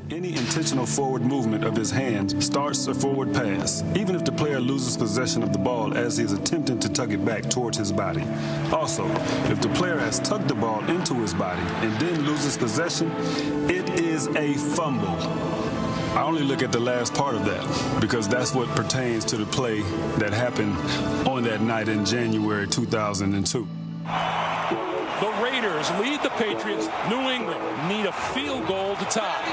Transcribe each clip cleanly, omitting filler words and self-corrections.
Any intentional forward movement of his hands starts a forward pass, even if the player loses possession of the ball as he is attempting to tug it back towards his body. Also, if the player has tugged the ball into his body and then loses possession, it is a fumble. I only look at the last part of that because that's what pertains to the play that happened on that night in January 2002. The Raiders lead the Patriots. New England need a field goal to tie.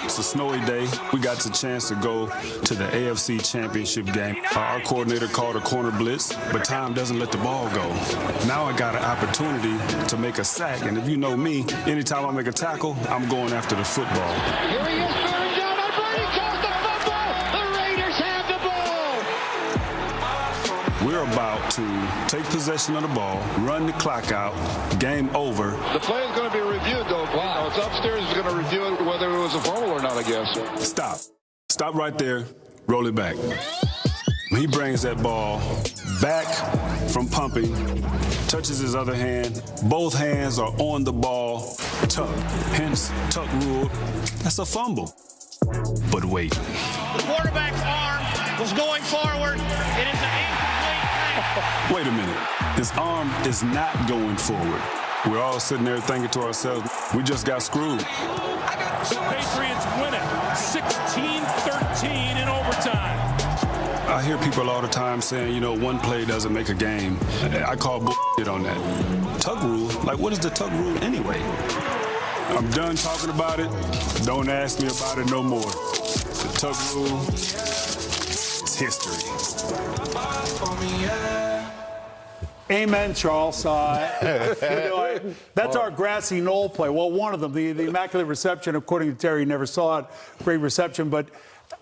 It's a snowy day. We got the chance to go to the AFC Championship game. Our coordinator called a corner blitz, but time doesn't let the ball go. Now I got an opportunity to make a sack, and if you know me, anytime I make a tackle, I'm going after the football. Here he is, third down, and Brady calls the football. The Raiders have the ball. We're about to take possession of the ball, run the clock out, game over. The play is going to be reviewed, though. Wow. It's upstairs. It's going to review it whether it was a fumble or not, I guess. Stop. Stop right there. Roll it back. He brings that ball back from pumping, touches his other hand. Both hands are on the ball. Tuck. Hence, tuck rule. That's a fumble. But wait. The quarterback's arm was going forward. It is an incomplete pass. Wait a minute. His arm is not going forward. We're all sitting there thinking to ourselves, we just got screwed. The Patriots win it 16-13 in overtime. I hear people all the time saying, you know, one play doesn't make a game. I call bullshit on that. Tug rule? Like, what is the tug rule anyway? I'm done talking about it. Don't ask me about it no more. The tug rule is history. Amen, Charles. That's our grassy knoll play. Well, one of them, the Immaculate Reception, according to Terry, never saw it. Great reception. But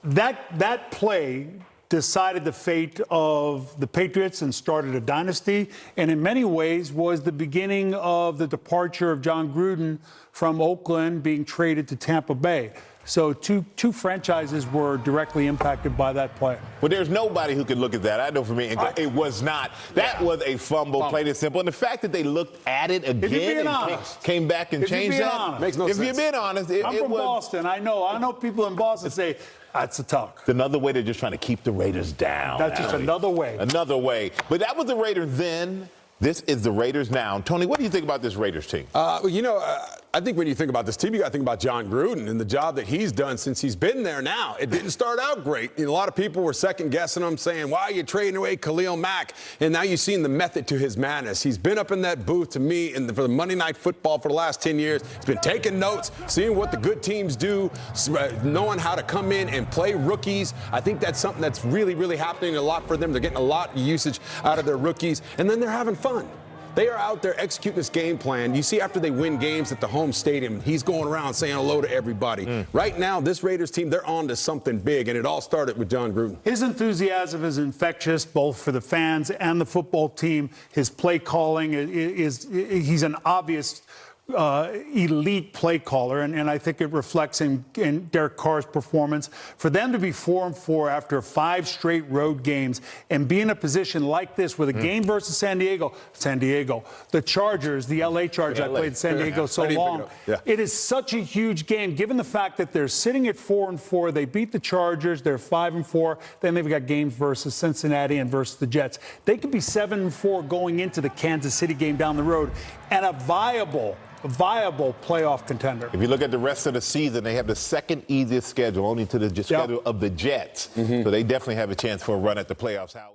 that play decided the fate of the Patriots and started a dynasty, and in many ways was the beginning of the departure of John Gruden from Oakland, being traded to Tampa Bay. So two franchises were directly impacted by that play. Well, there's nobody who could look at that. I know for me, it was not. That was a fumble, plain and simple. And the fact that they looked at it again and came back and changed that makes no sense. If you're being honest, I'm from Boston. I know people in Boston say, that's a tuck. Another way they're just trying to keep the Raiders down. That's just another way. Another way. But that was the Raiders then. This is the Raiders now. Tony, what do you think about this Raiders team? I think when you think about this team, you got to think about John Gruden and the job that he's done since he's been there now. It didn't start out great. A lot of people were second-guessing him, saying, why are you trading away Khalil Mack? And now you've seen the method to his madness. He's been up in that booth, to me, for the Monday Night Football for the last 10 years. He's been taking notes, seeing what the good teams do, knowing how to come in and play rookies. I think that's something that's really, really happening a lot for them. They're getting a lot of usage out of their rookies, and then they're having fun. They are out there executing this game plan. You see after they win games at the home stadium, he's going around saying hello to everybody. Right now, this Raiders team, they're on to something big, and it all started with John Gruden. His enthusiasm is infectious, both for the fans and the football team. His play calling he's an obvious elite play caller, and I think it reflects in Derek Carr's performance. For them to be 4-4 after 5 straight road games and be in a position like this with a game versus San Diego, the Chargers, the LA Chargers, I played San Diego so long. It is such a huge game, given the fact that they're sitting at 4-4. They beat the Chargers, they're 5-4. Then they've got games versus Cincinnati and versus the Jets. They could be 7-4 going into the Kansas City game down the road, and a viable playoff contender. If you look at the rest of the season, they have the second easiest schedule, only to the schedule of the Jets. So they definitely have a chance for a run at the playoffs. Howie.